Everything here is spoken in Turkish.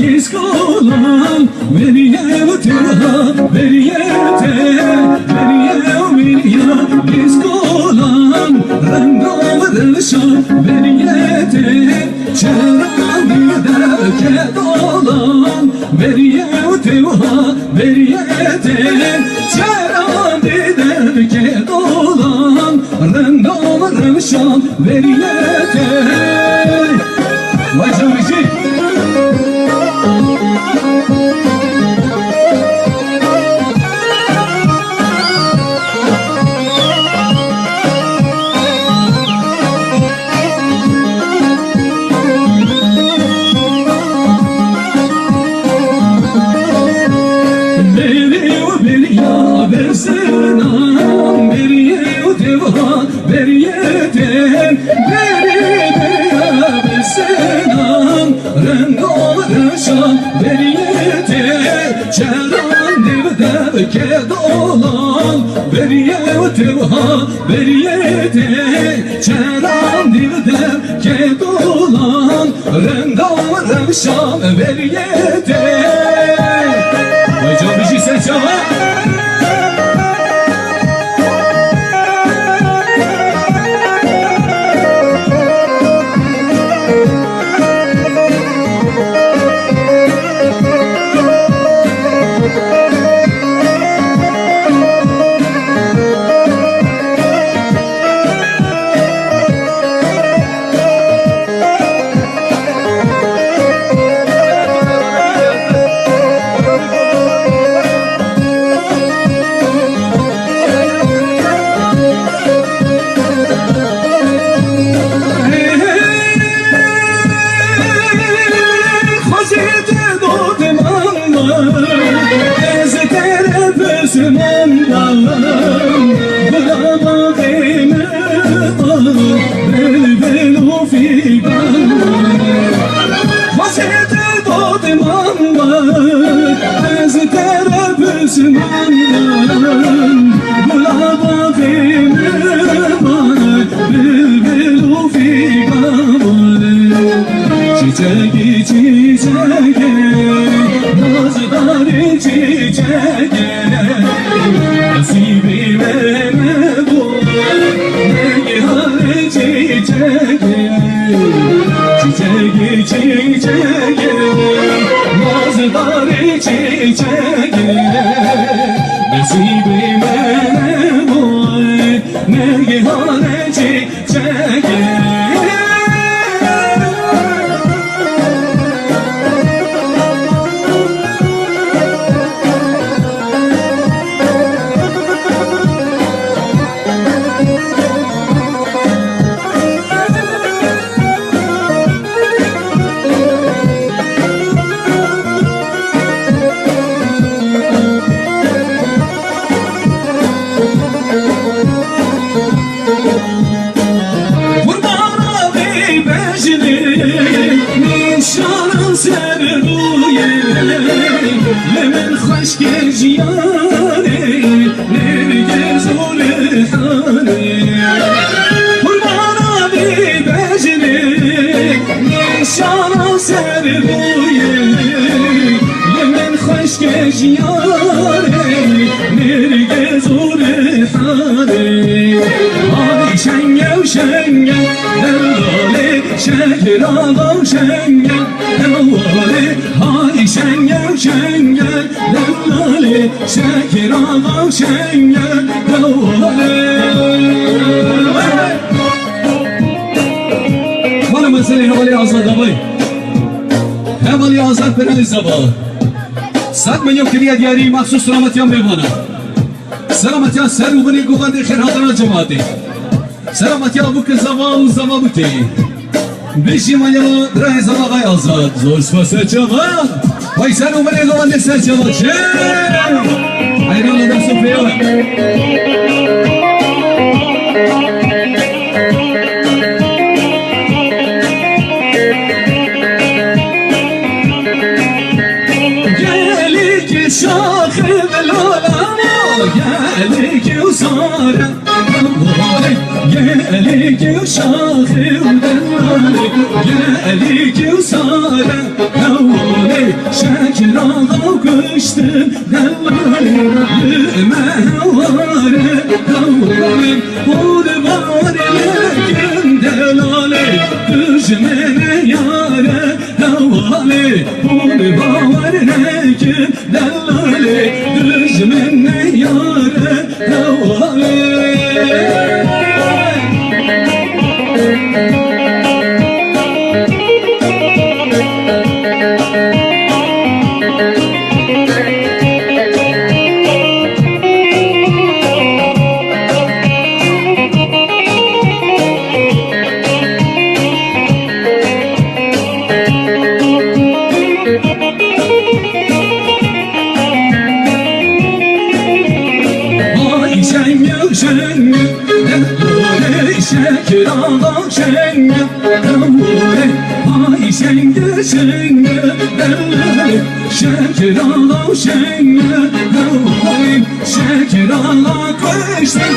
Nergis kolan Veriye utıha Veriyete Veriye umilya Nergis kolan Rengam rışan Veriyete Çerami derke dolan Veriye utıha Veriyete Çerami derke dolan Rengam rışan Veriyete Vay canlıcı Versenam Veriye utıha Veriyete Veriye versenam Rengam rışan Veriyete Çeran devdevke dolan Veriye utıha Veriyete Çeran devdevke dolan Rengam rışan Veriyete Vay canım bir şey sen çava Çiçeği çiçeği nazları çiçeği nasibime ne bu ne hali çiçeği çiçeği çiçeği nazları çiçeği nasibime ne bu ne hali çiçeği لمن خشك جياني نرجز ولحاني والمعنى ببجني نشان سربوي لمن خشك جياني نرجز ولحاني هاي شنيا وشنيا هلالي شهر الله وشنيا هلالي هاي شنيا وشنيا هلالي شهر الله وشنيا هلالي وانا مسألة هوالي عزاد أبي هوالي عزاد برن الزبا 100 میلیون کلیه دیاری مخصوص سلامتی هم میمانه سلامتی ها سر و بنی گوهند خیر حاضران جماعتی سلامتی ها بکن زمان و زمان بودی بیشی مالیالا درای زمان آقای آزاد زور سپاسه جماعت وای سر و بنی گوهند سر جماعت چه ایران لدن صفیه شاخ بالعلماء يالك وصار يالك وشاخ ودلالك يالك وصار هولي şekil ağa kıştım delali mehvare davranım kurbanı lekim delali kışmene yare davali kurbanı lekim delali kışmene yare davali şekil ağa şenge davule ay şenge şenge davule şekil ağa şenge davule şekil ağa kıştım